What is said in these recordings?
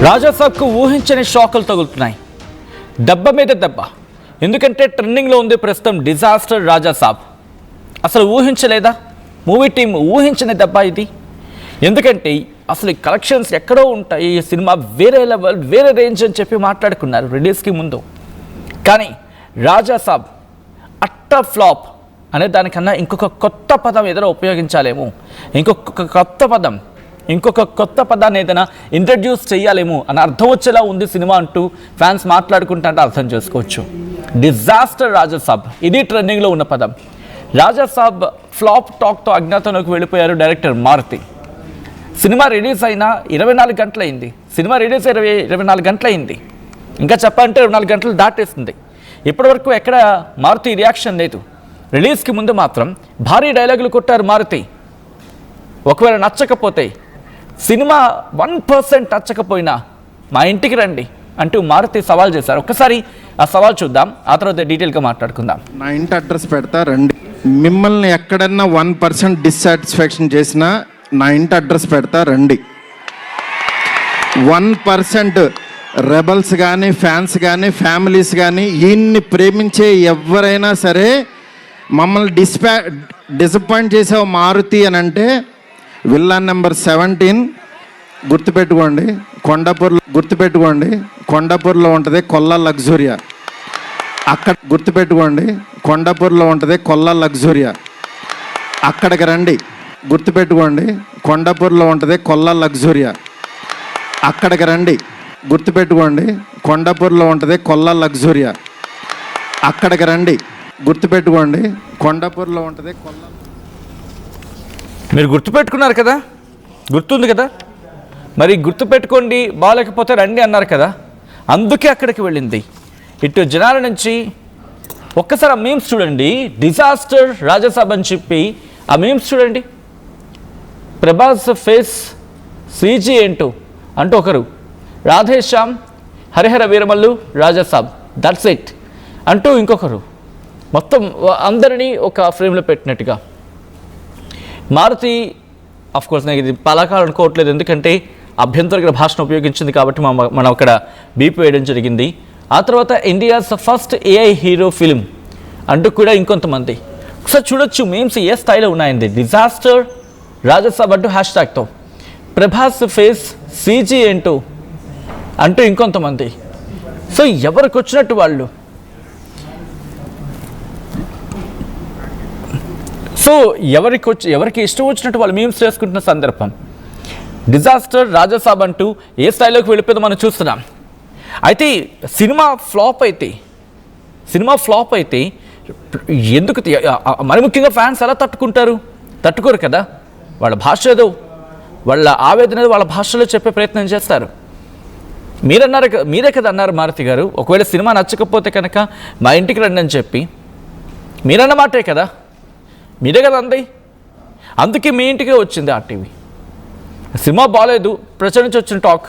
రాజాసాబ్కు ఊహించని షాకులు తగులుతున్నాయి. దెబ్బ మీద దెబ్బ. ఎందుకంటే ట్రెండింగ్లో ఉంది ప్రస్తుతం డిజాస్టర్ రాజాసాబ్. అసలు ఊహించలేదా? మూవీ టీం ఊహించని దెబ్బ ఇది. ఎందుకంటే అసలు ఈ కలెక్షన్స్ ఎక్కడో ఉంటాయి, ఈ సినిమా వేరే లెవెల్, వేరే రేంజ్ అని చెప్పి మాట్లాడుకున్నారు రిలీజ్కి ముందు. కానీ రాజాసాబ్ అట్టర్ ఫ్లాప్ అనే దానికన్నా ఇంకొక కొత్త పదం ఏదైనా ఉపయోగించాలేమో, ఇంకొక కొత్త పదాన్ని ఏదైనా ఇంట్రడ్యూస్ చేయాలేమో అని అర్థం వచ్చేలా ఉంది సినిమా అంటూ ఫ్యాన్స్ మాట్లాడుకుంటే అర్థం చేసుకోవచ్చు. డిజాస్టర్ రాజాసాబ్, ఇది ట్రెండింగ్లో ఉన్న పదం. రాజాసాబ్ ఫ్లాప్ టాక్తో అజ్ఞాతంలోకి వెళ్ళిపోయారు డైరెక్టర్ మారుతి. సినిమా రిలీజ్ అయినా 24 గంటలైంది. సినిమా రిలీజ్ 24 గంటలైంది. ఇంకా చెప్పాలంటే 24 గంటలు దాటేస్తుంది. ఇప్పటివరకు ఎక్కడ మారుతి రియాక్షన్ లేదు. రిలీజ్కి ముందు మాత్రం భారీ డైలాగులు కొట్టారు మారుతి. ఒకవేళ నచ్చకపోతే, సినిమా 1% నచ్చకపోయినా మా ఇంటికి రండి అంటూ మారుతి సవాల్ చేశారు. ఒక్కసారి ఆ సవాల్ చూద్దాం, ఆ తర్వాత డీటెయిల్గా మాట్లాడుకుందాం. నా ఇంటి అడ్రస్ పెడతా రండి. మిమ్మల్ని ఎక్కడన్నా 1% డిస్సాటిస్ఫాక్షన్ చేసినా నా ఇంటి అడ్రస్ పెడతా రండి. 1% రెబల్స్ కానీ, ఫ్యాన్స్ కానీ, ఫ్యామిలీస్ కానీ, ఈయన్ని ప్రేమించే ఎవరైనా సరే మమ్మల్ని డిసప్పాయింట్ చేసే మారుతి అని అంటే విల్లా నెంబర్ 17 గుర్తుపెట్టుకోండి. కొండాపూర్లో ఉంటుంది కొల్లా లగ్జూరియా. అక్కడ గుర్తుపెట్టుకోండి, కొండాపూర్లో ఉంటుంది కొల్లా లగ్జూరియా. అక్కడికి రండి. గుర్తుపెట్టుకోండి, కొండాపూర్లో ఉంటుంది కొల్లా లగ్జూరియా. అక్కడికి రండి. గుర్తుపెట్టుకోండి, కొండాపూర్లో ఉంటుంది కొల్లా లగ్జూరియా. అక్కడికి రండి. గుర్తుపెట్టుకోండి, కొండాపూర్లో ఉంటుంది కొల్లా. మీరు గుర్తుపెట్టుకున్నారు కదా, గుర్తుంది కదా. మరి గుర్తుపెట్టుకోండి, బాగాలేకపోతే రండి అన్నారు కదా, అందుకే అక్కడికి వెళ్ళింది. ఇటు జనాల నుంచి ఒక్కసారి ఆ మీమ్స్ చూడండి. డిజాస్టర్ రాజాసాబ్ అని చెప్పి ఆ మీమ్స్ చూడండి. ప్రభాస్ ఫేస్ సీజీ ఏంటో అంటూ ఒకరు, రాధేశ్యామ్, హరిహర వీరమల్లు, రాజాసాబ్, దట్స్ ఇట్ అంటూ ఇంకొకరు, మొత్తం అందరినీ ఒక ఫ్రేమ్లో పెట్టినట్టుగా. మారుతి అఫ్కోర్స్ నాకు ఇది పలాకాలు అనుకోవట్లేదు, ఎందుకంటే అభ్యంతరకర భాషను ఉపయోగించింది కాబట్టి మనం అక్కడ బీపీ వేయడం జరిగింది. ఆ తర్వాత India's first AI hero film అంటూ కూడా ఇంకొంతమంది. ఒకసారి చూడొచ్చు మీమ్స్ ఏ స్థాయిలో ఉన్నాయండి. డిజాస్టర్ రాజాసాబ్ అంటూ హ్యాష్ట్యాగ్తో, ప్రభాస్ ఫేస్ సీజీ ఏంటో అంటూ ఇంకొంతమంది. సో ఎవరికి వచ్చినట్టు వాళ్ళు. సో ఎవరికి ఇష్టం వచ్చినట్టు వాళ్ళు మీమ్స్ చేసుకుంటున్న సందర్భం. డిజాస్టర్ రాజాసాబ్ అంటూ ఏ స్థాయిలోకి వెళ్ళిపోయిందో మనం చూస్తున్నాం. అయితే సినిమా ఫ్లాప్ అయితే ఎందుకు, మరి ముఖ్యంగా ఫ్యాన్స్ ఎలా తట్టుకోరు కదా. వాళ్ళ భాష ఏదో, వాళ్ళ ఆవేదన వాళ్ళ భాషలో చెప్పే ప్రయత్నం చేస్తారు. మీరే కదా అన్నారు మారుతి గారు, ఒకవేళ సినిమా నచ్చకపోతే కనుక మా ఇంటికి రండి అని చెప్పి. మీరన్న మాటే కదా, మీరే కదా అంది. అందుకే మీ ఇంటికే వచ్చింది ఆర్టీవీ. సినిమా బాగాలేదు, ప్రజల నుంచి వచ్చిన టాక్.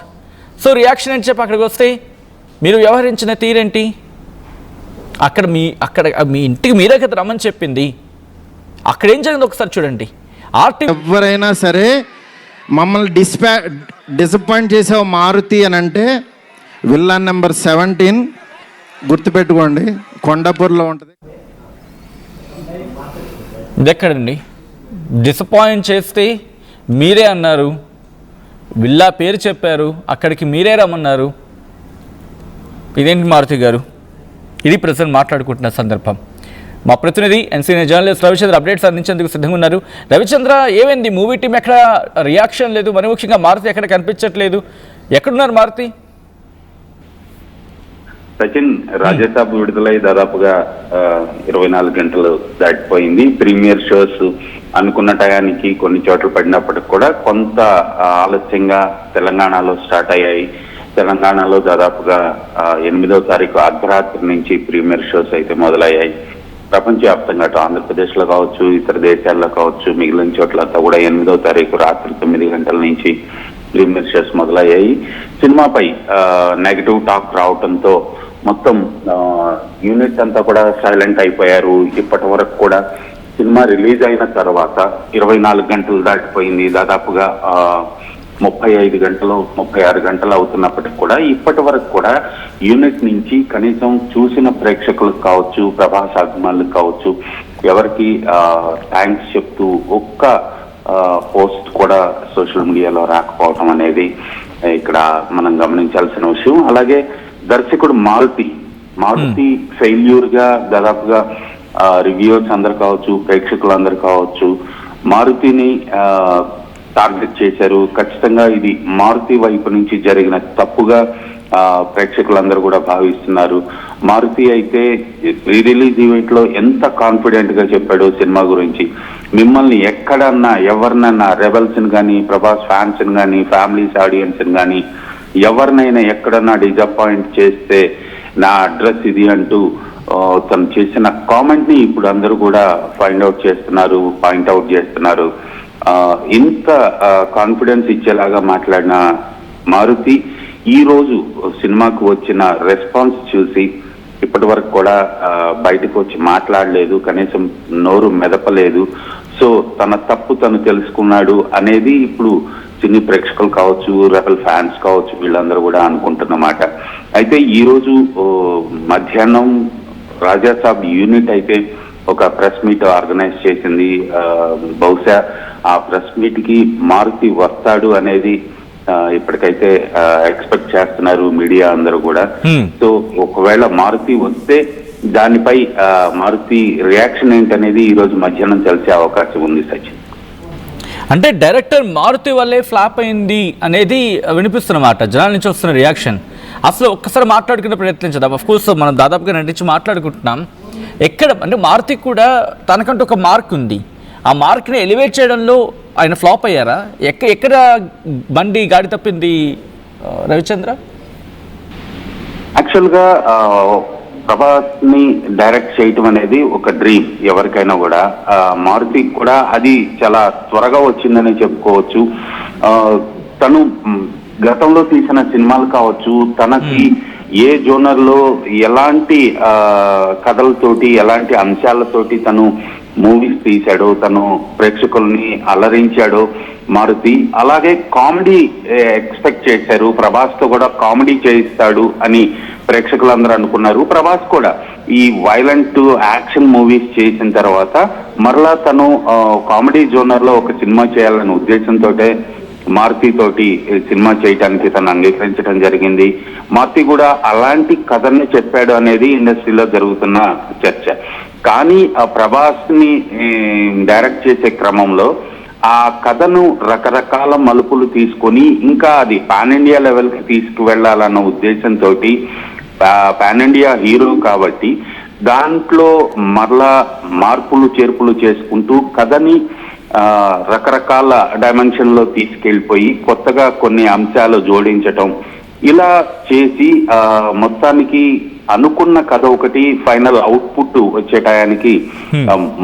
సో రియాక్షన్ ఏంటి చెప్పి అక్కడికి వస్తే మీరు వ్యవహరించిన తీరేంటి? అక్కడ మీ ఇంటికి మీరే కదా రమ్మని చెప్పింది. అక్కడ ఏం జరిగింది ఒకసారి చూడండి. ఆర్టీవీ ఎవరైనా సరే మమ్మల్ని డిసప్పాయింట్ చేసే మారుతి అని అంటే విల్లా నెంబర్ 17 గుర్తుపెట్టుకోండి, కొండాపూర్లో ఉంటుంది. ఇది ఎక్కడండి? డిసప్పాయింట్ చేస్తే మీరే అన్నారు, విల్లా పేరు చెప్పారు, అక్కడికి మీరే రమ్మన్నారు. ఇదేంటి మారుతి గారు? ఇది ప్రజెంట్ మాట్లాడుకుంటున్న సందర్భం. మా ప్రతినిధి ఎన్సీఎన్ జర్నలిస్ట్ రవిచంద్ర అప్డేట్స్ అందించేందుకు సిద్ధంగా ఉన్నారు. రవిచంద్ర, ఏమైంది? మూవీ టీం ఎక్కడ రియాక్షన్ లేదు, మరి ముఖ్యంగా మారుతి ఎక్కడ కనిపించట్లేదు. ఎక్కడున్నారు మారుతి? సచిన్, రాజాసాబ్ విడుదలై దాదాపుగా 24 గంటలు దాటిపోయింది. ప్రీమియర్ షోస్ అనుకున్న టయానికి కొన్ని చోట్ల పడినప్పటికి కూడా కొంత ఆలస్యంగా తెలంగాణలో స్టార్ట్ అయ్యాయి. తెలంగాణలో దాదాపుగా 8వ తారీఖు అర్ధరాత్రి నుంచి ప్రీమియర్ షోస్ అయితే మొదలయ్యాయి. ప్రపంచవ్యాప్తంగా అటు ఆంధ్రప్రదేశ్లో కావచ్చు, ఇతర దేశాల్లో కావచ్చు, మిగిలిన చోట్లంతా కూడా 8వ తారీఖు రాత్రి 9 గంటల నుంచి ప్రీమియర్ షోస్ మొదలయ్యాయి. సినిమాపై నెగటివ్ టాక్ రావడంతో మొత్తం యూనిట్ అంతా కూడా సైలెంట్ అయిపోయారు. ఇప్పటి వరకు కూడా సినిమా రిలీజ్ అయిన తర్వాత 24 గంటలు దాటిపోయింది. దాదాపుగా 35 గంటలు 36 గంటలు అవుతున్నప్పటికి కూడా ఇప్పటి వరకు కూడా యూనిట్ నుంచి కనీసం చూసిన ప్రేక్షకులకు కావచ్చు, ప్రభాస్ అభిమానులకు కావచ్చు, ఎవరికి థ్యాంక్స్ చెప్తూ ఒక్క పోస్ట్ కూడా సోషల్ మీడియాలో రాకపోవడం అనేది ఇక్కడ మనం గమనించాల్సిన విషయం. అలాగే దర్శకుడు మారుతి ఫెయిల్యూర్ గా దాదాపుగా రివ్యూవర్స్ అందరు కావచ్చు, ప్రేక్షకులందరూ కావచ్చు మారుతిని టార్గెట్ చేశారు. ఖచ్చితంగా ఇది మారుతి వైపు నుంచి జరిగిన తప్పుగా ప్రేక్షకులందరూ కూడా భావిస్తున్నారు. మారుతి అయితే ప్రీ రిలీజ్ ఈవెంట్ లో ఎంత కాన్ఫిడెంట్ గా చెప్పాడు సినిమా గురించి. మిమ్మల్ని ఎక్కడన్నా ఎవరినన్నా రెబల్స్ ని కానీ, ప్రభాస్ ఫ్యాన్స్ ని కానీ, ఫ్యామిలీస్ ఆడియన్స్ ని కానీ ఎవరినైనా ఎక్కడన్నా డిజపాయింట్ చేస్తే నా అడ్రస్ ఇది అంటూ తను చేసిన కామెంట్ ని ఇప్పుడు అందరూ కూడా పాయింట్అవుట్ చేస్తున్నారు. ఇంత కాన్ఫిడెన్స్ ఇచ్చేలాగా మాట్లాడిన మారుతి ఈ రోజు సినిమాకు వచ్చిన రెస్పాన్స్ చూసి ఇప్పటి వరకు కూడా బయటకు వచ్చి మాట్లాడలేదు, కనీసం నోరు మెదపలేదు. సో తన తప్పు తను తెలుసుకున్నాడు అనేది ఇప్పుడు సినీ ప్రేక్షకులు కావచ్చు, రెబల్ ఫ్యాన్స్ కావచ్చు, వీళ్ళందరూ కూడా అనుకుంటున్నమాట. అయితే ఈ రోజు మధ్యాహ్నం రాజాసాబ్ యూనిట్ అయితే ఒక ప్రెస్ మీట్ ఆర్గనైజ్ చేసింది. బహుశా ఆ ప్రెస్ మీట్ కి మారుతి వస్తాడు అనేది ఇప్పటికైతే ఎక్స్పెక్ట్ చేస్తున్నారు మీడియా అందరూ కూడా. సో ఒకవేళ మారుతి వస్తే దానిపై మారుతి రియాక్షన్ ఏంటనేది ఈ రోజు మధ్యాహ్నం తెలిసే అవకాశం ఉంది సచిన్. అంటే డైరెక్టర్ మారుతి వల్లే ఫ్లాప్ అయింది అనేది వినిపిస్తున్నమాట జనాల నుంచి వస్తున్న రియాక్షన్. అసలు ఒక్కసారి మాట్లాడుకునే ప్రయత్నించదాం. అఫ్ కోర్స్ మనం దాదాపుగా నటించి మాట్లాడుకుంటున్నాం. ఎక్కడ అంటే మారుతి కూడా తనకంటూ ఒక మార్క్ ఉంది. ఆ మార్క్ని ఎలివేట్ చేయడంలో ఆయన ఫ్లాప్ అయ్యారా? ఎక్కడ బండి గాడి తప్పింది రవిచంద్ర? యాక్చువల్గా ప్రభాస్ ని డైరెక్ట్ చేయటం అనేది ఒక డ్రీమ్ ఎవరికైనా కూడా. మారుతి కూడా అది చాలా త్వరగా వచ్చిందని చెప్పుకోవచ్చు. తను గతంలో తీసిన సినిమాలు కావచ్చు, తనకి ఏ జోనర్ లో ఎలాంటి కథలతోటి ఎలాంటి అంశాలతోటి తను మూవీస్ తీశాడో, తను ప్రేక్షకుల్ని అలరించాడో మారుతి, అలాగే కామెడీ ఎక్స్పెక్ట్ చేశారు. ప్రభాస్ తో కూడా కామెడీ చేయిస్తాడు అని ప్రేక్షకులందరూ అనుకున్నారు. ప్రభాస్ కూడా ఈ వైలెంట్ యాక్షన్ మూవీస్ చేసిన తర్వాత మరలా తను కామెడీ జోనర్ లో ఒక సినిమా చేయాలనే ఉద్దేశంతో మారుతి తోటి సినిమా చేయడానికి తను అంగీకరించడం జరిగింది. మారుతి కూడా అలాంటి కథని చెప్పాడు అనేది ఇండస్ట్రీలో జరుగుతున్న చర్చ. కానీ ఆ ప్రభాస్ ని డైరెక్ట్ చేసే క్రమంలో ఆ కథను రకరకాల మలుపులు తీసుకొని ఇంకా అది పాన్ ఇండియా లెవెల్ కి తీసుకువెళ్లాలన్న ఉద్దేశంతో పాన్ ఇండియా హీరో కాబట్టి దాంట్లో మరలా మార్పులు చేర్పులు చేసుకుంటూ కథని రకరకాల డైమెన్షన్ లో తీసుకెళ్లిపోయి కొత్తగా కొన్ని అంశాలు జోడించటం, ఇలా చేసి మొత్తానికి అనుకున్న కథ ఒకటి, ఫైనల్ అవుట్పుట్ వచ్చే టయానికి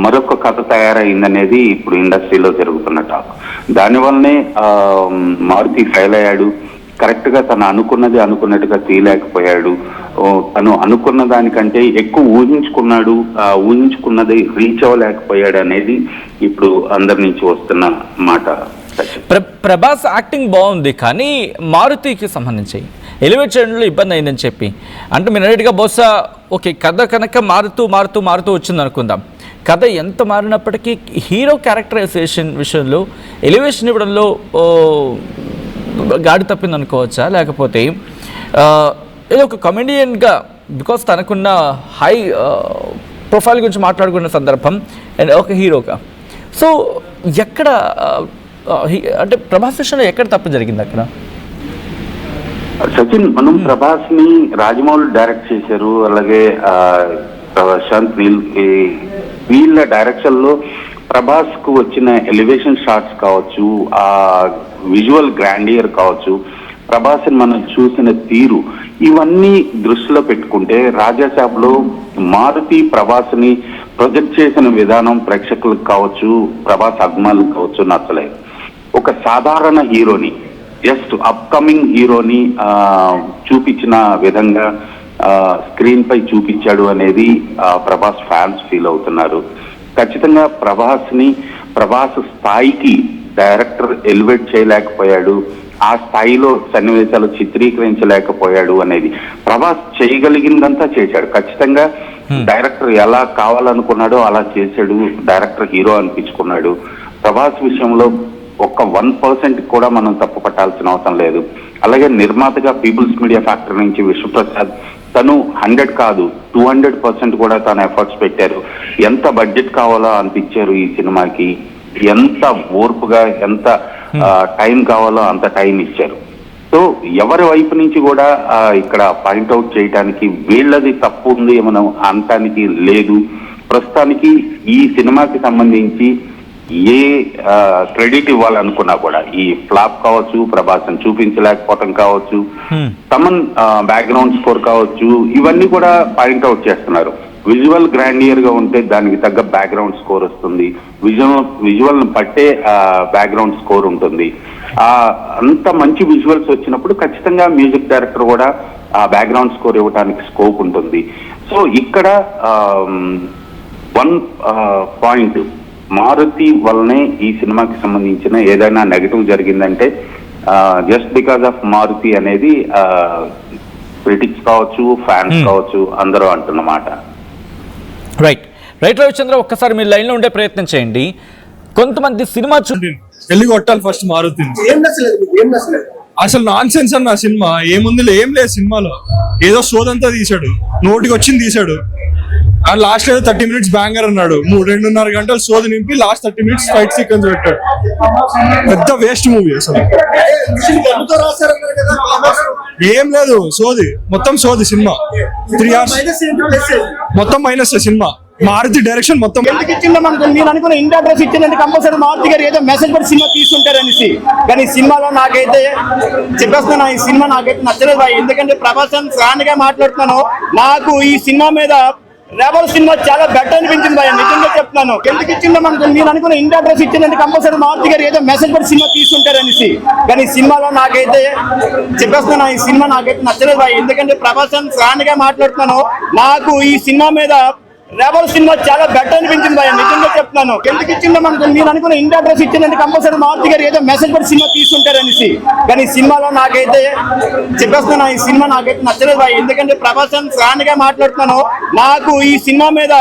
మరొక కథ తయారైందనేది ఇప్పుడు ఇండస్ట్రీలో జరుగుతున్న టాక్. దానివల్లనే మారుతి ఫెయిల్ అయ్యాడు. కరెక్ట్ గా తను అనుకున్నది అనుకున్నట్టుగా తీయలేకపోయాడు. తను అనుకున్న దానికంటే ఎక్కువ ఊహించుకున్నాడు, ఊహించుకున్నది రీచ్ అవ్వలేకపోయాడు అనేది ఇప్పుడు అందరి నుంచి వస్తున్న మాట. ప్రభాస్ యాక్టింగ్ బాగుంది, కానీ మారుతికి సంబంధించి ఎలివేట్ చేయడంలో ఇబ్బంది అయిందని చెప్పి అంటే మీరు అన్నట్టుగా బహుశా ఓకే కథ కనుక మారుతూ వచ్చింది అనుకుందాం. కథ ఎంత మారినప్పటికీ హీరో క్యారెక్టరైజేషన్ విషయంలో ఎలివేషన్ ఇవ్వడంలో గాడి తప్పింది అనుకోవచ్చా? లేకపోతే ఏదో ఒక కమెడియన్గా బికాస్ తనకున్న హై ప్రొఫైల్ గురించి మాట్లాడుకున్న సందర్భం అండ్ ఒక హీరోగా సో ఎక్కడ అంటే ప్రభాస్ విషయంలో ఎక్కడ తప్పు జరిగింది అక్కడ? సచిన్, మనం ప్రభాస్ ని రాజమౌళి డైరెక్ట్ చేశారు, అలాగే ప్రశాంత్ నీల్, వీళ్ళ డైరెక్షన్ లో ప్రభాస్ కు వచ్చిన ఎలివేషన్ షాట్స్ కావచ్చు, ఆ విజువల్ గ్రాండియర్ కావచ్చు, ప్రభాస్ ని మనం చూసిన తీరు, ఇవన్నీ దృష్టిలో పెట్టుకుంటే రాజాసాబ్ లో మారుతి ప్రభాస్ ని ప్రొజెక్ట్ చేసిన విధానం ప్రేక్షకులకు కావచ్చు, ప్రభాస్ అభిమానులకు కావచ్చు నచ్చలేదు. ఒక సాధారణ హీరోని, జస్ట్ అప్కమింగ్ హీరోని చూపించిన విధంగా స్క్రీన్ పై చూపించాడు అనేది ప్రభాస్ ఫ్యాన్స్ ఫీల్ అవుతున్నారు. ఖచ్చితంగా ప్రభాస్ స్థాయికి డైరెక్టర్ ఎలివేట్ చేయలేకపోయాడు, ఆ స్థాయిలో సన్నివేశాలు చిత్రీకరించలేకపోయాడు అనేది. ప్రభాస్ చేయగలిగిందంతా చేశాడు. ఖచ్చితంగా డైరెక్టర్ ఎలా కావాలనుకున్నాడో అలా చేశాడు. Director hero అనిపించుకున్నాడు. ప్రభాస్ విషయంలో ఒక్క 1% కూడా మనం తప్పు పట్టాల్సిన అవసరం లేదు. అలాగే నిర్మాతగా పీపుల్స్ మీడియా ఫ్యాక్టరీ నుంచి విశ్వప్రసాద్ తను 100 కాదు 200% కూడా తను ఎఫర్ట్స్ పెట్టారు. ఎంత బడ్జెట్ కావాలో అంత ఇచ్చారు ఈ సినిమాకి. ఎంత ఓర్పుగా ఎంత టైం కావాలో అంత టైం ఇచ్చారు. సో ఎవరి వైపు నుంచి కూడా ఇక్కడ పాయింట్అవుట్ చేయడానికి వీళ్ళది తప్పు ఉంది మనం అనటానికి లేదు. ప్రస్తుతానికి ఈ సినిమాకి సంబంధించి ఏ క్రెడిట్ ఇవ్వాలనుకున్నా కూడా ఈ ఫ్లాప్ కావచ్చు, ప్రభాస్ని చూపించలేకపోవటం కావచ్చు, తమన్ బ్యాక్గ్రౌండ్ స్కోర్ కావచ్చు, ఇవన్నీ కూడా పాయింట్అవుట్ చేస్తున్నారు. విజువల్ గ్రాండియర్ గా ఉంటే దానికి తగ్గ బ్యాక్గ్రౌండ్ స్కోర్ వస్తుంది. విజువల్ పట్టే బ్యాక్గ్రౌండ్ స్కోర్ ఉంటుంది. అంత మంచి విజువల్స్ వచ్చినప్పుడు ఖచ్చితంగా మ్యూజిక్ డైరెక్టర్ కూడా ఆ బ్యాక్గ్రౌండ్ స్కోర్ ఇవ్వడానికి స్కోప్ ఉంటుంది. సో ఇక్కడ 1 పాయింట్ మారుతి వల్లనే ఈ సినిమాకి సంబంధించిన ఏదైనా నెగటివ్ జరిగిందంటే జస్ట్ బికాజ్ ఆఫ్ మారుతి అనేది క్రిటిక్స్ కావచ్చు, ఫ్యాన్స్ కావచ్చు, అందరూ అంటున్నమాట. రైట్ రవిచంద్ర, ఒక్కసారి మీరు లైన్లో ఉండే ప్రయత్నం చేయండి. కొంతమంది సినిమా వెళ్ళి కొట్టాలి ఫస్ట్ మారుతుంది. అసలు నాన్ సెన్స్ అన్న సినిమా. ఏముంది, ఏం లేదు సినిమాలో. ఏదో సోదంతా తీశాడు, నోటికి వచ్చింది తీశాడు. అండ్ లాస్ట్ ఏదో 30 minutes బ్యాంగర్ అన్నాడు. 2.5 గంటలు సోది నింపి లాస్ట్ 30 minutes ఫైట్ సీక్వెన్స్ పెట్టాడు. పెద్ద వేస్ట్ మూవీ అసలు. ఏం లేదు, సోది, మొత్తం సోది సినిమా. 3 hours మొత్తం మైనస్ సినిమా. మారుతి డైరెక్షన్ మొత్తం నేను అనుకున్న ఇండియా అడ్రస్ ఇచ్చిందంటే కంపల్సరీ మారుతి గారు ఏదో మెసేజ్ పడి సినిమా తీసుకుంటారు అనేసి. కానీ సినిమాలో నాకైతే చెప్పేస్తున్నా, ఈ సినిమా నాకైతే నచ్చలేదు బాయ్. ఎందుకంటే ప్రభాస్ ఫ్యాన్ గా మాట్లాడుతున్నాను. నాకు ఈ సినిమా మీద రెబల్ సినిమా చాలా బెటర్ అనిపించింది బాయ్, నిజంగా చెప్తున్నాను. ఎందుకు ఇచ్చిందో మనకు నేను అనుకున్న ఇండియా అడ్రస్ ఇచ్చిందంటే కంపల్సరీ మారుతి గారు ఏదో మెసేజ్ పడి సినిమా తీసుకుంటారు అనేసి. కానీ సినిమాలో నాకైతే చెప్పేస్తున్నా, ఈ సినిమా నాకైతే నచ్చలేదు బాయ్. ఎందుకంటే ప్రభాస్ ఫ్యాన్ గా మాట్లాడుతున్నాను. నాకు ఈ సినిమా మీద రెబల్ సినిమా చాలా బెటర్ అనిపించింది బాయ్, నిజంగా చెప్తున్నాను. ఎందుకు ఇచ్చిందో మనకు నేను అనుకున్న ఇండియా అడ్రస్ ఇచ్చిందంటే కంపల్సరీ మారుతి గారు ఏదో మెసేజ్ పడి సినిమా తీసుకుంటారు అనేసి. కానీ సినిమాలో నాకైతే చెప్పేస్తున్నా, ఈ సినిమా నాకైతే నచ్చలేదు బాయ్. ఎందుకంటే ప్రభాస్ ఫ్యాన్ గా మాట్లాడుతున్నాను. నాకు ఈ సినిమా మీద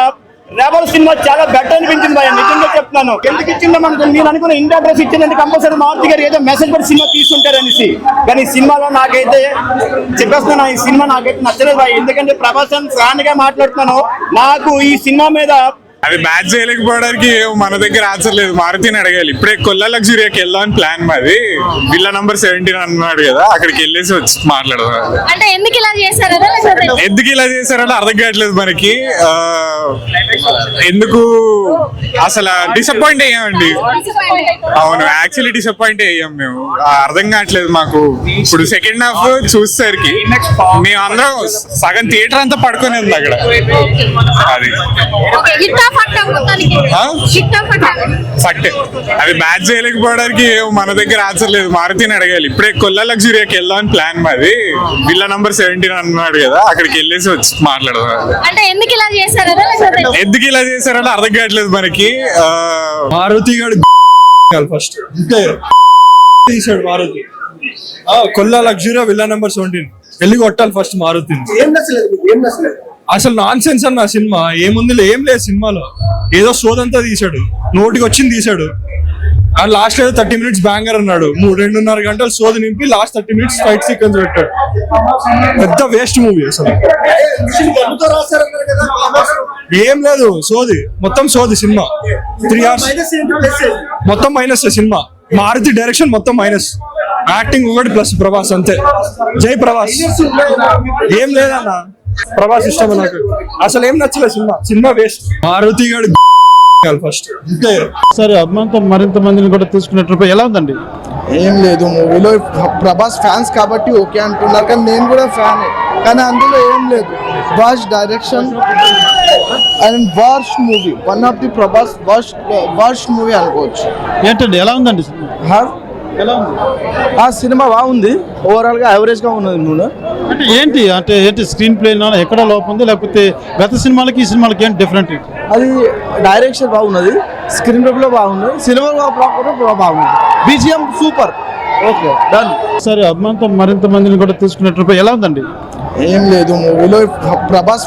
రెబల్ సినిమా చాలా బెటర్ అనిపించింది బాయ్, నిజంగా చెప్తున్నాను. ఎందుకు ఇచ్చిందో మనకు నేను అనుకున్న ఇండియా అడ్రస్ ఇచ్చిందంటే కంపల్సరీ మారుతి గారు ఏదో మెసేజ్ పడి సినిమా తీసుకుంటారు అనేసి. కానీ సినిమాలో నాకైతే చెప్పేస్తున్నా, ఈ సినిమా నాకైతే నచ్చలేదు బాయ్. ఎందుకంటే ప్రభాస్ ఫ్యాన్ గా మాట్లాడుతున్నాను. నాకు ఈ సినిమా మీద అది మ్యాచ్ చేయలేకపోవడానికి మన దగ్గర ఆన్సర్ లేదు. మారుతిని అడగాలి. ఇప్పుడే కొల్లా లగ్జరీకి వెళ్దామని ప్లాన్ మాది. విల్లా నంబర్ 17 అన్నాడు కదా, అక్కడికి వెళ్ళేసి వచ్చి మాట్లాడదాం. అంటే ఎందుకు ఇలా చేశారంటే అర్థం కావట్లేదు మనకి. ఎందుకు అసలు డిసప్పాయింట్ అయ్యామండి. అవును, యాక్చువల్లీ డిసప్పాయింట్ అయ్యాం మేము. అర్థం కావట్లేదు మాకు. ఇప్పుడు సెకండ్ హాఫ్ చూసేసరికి మేము అందరం సగం థియేటర్ అంతా పడుకొని ఉంది అక్కడ. అది ఫట్ అది మ్యాచ్ చేయలేకపోవడానికి మన దగ్గర ఆన్సర్ లేదు. మారుతిని అడగాలి. ఇప్పుడే కొల్లా లగ్జరీకి వెళ్దామని ప్లాన్ మాది. విల్లా నంబర్ 17 అన్నాడు కదా, అక్కడికి వెళ్ళేసి వచ్చి మాట్లాడదాం. అంటే ఎందుకు ఇలా చేశారంటే అర్థం కావట్లేదు మనకి. మారుతి గారు ఫస్ట్ తీసాడు. Maruthi Kolla luxury villa number 17 వెళ్ళి కొట్టాలి ఫస్ట్ మారుతిని. అసలు నాన్ సెన్స్ అన్న సినిమా. ఏముంది, ఏం లేదు సినిమాలో. ఏదో సోదంతా తీశాడు, నోటికి వచ్చింది తీశాడు. అండ్ లాస్ట్ ఏదో 30 minutes బ్యాంగర్ అన్నాడు. 2.5 గంటలు సోది నింపి లాస్ట్ 30 minutes ఫైట్ సీక్వెన్స్ పెట్టాడు. పెద్ద వేస్ట్ మూవీ అసలు. ఏం లేదు, సోది, మొత్తం సోది సినిమా. 3 hours మొత్తం మైనస్ సినిమా. మారుతి డైరెక్షన్ మొత్తం మైనస్. యాక్టింగ్ ఒకటి ప్లస్ ప్రభాస్, అంతే. జై ప్రభాస్. ఏం లేదన్నా, ప్రభాస్ ఇష్టం నాకు. అసలు ఏం నచ్చలేదు సినిమా వేస్ట్. మారుతి గారు ఫస్ట్ సరే అభిమానంతో మరింత మందిని కూడా తీసుకున్నట్టు ఎలా ఉందండి? ఏం లేదు, మూవీలో ప్రభాస్ ఫ్యాన్స్ కాబట్టి ఓకే అంటున్నారు, కానీ నేను కూడా ఫ్యానే. కానీ అందులో ఏం లేదు. Worst direction and worst movie. One of the Prabhas worst movie అనుకోవచ్చు. ఏంటండి, ఎలా ఉందండి ఎలా ఉంది? ఆ సినిమా బాగుంది, ఓవరాల్ గా యావరేజ్ గా ఉన్నది. నువ్వు ఏంటి స్క్రీన్ ప్లే ఎక్కడ లోపం ఉంది, లేకపోతే గత సినిమాలకి ఈ సినిమాలకి ఏంటి డిఫరెంట్? అది డైరెక్షన్ బాగున్నది, స్క్రీన్ ప్లే బాగుంది, సినిమా బాగుంది, బీజిఎం సూపర్. Okay done. సరే అభిమానంతో మరింత మందిని కూడా తీసుకున్నట్టు ఎలా ఉందండి? ఏం లేదు మూవీలో ప్రభాస్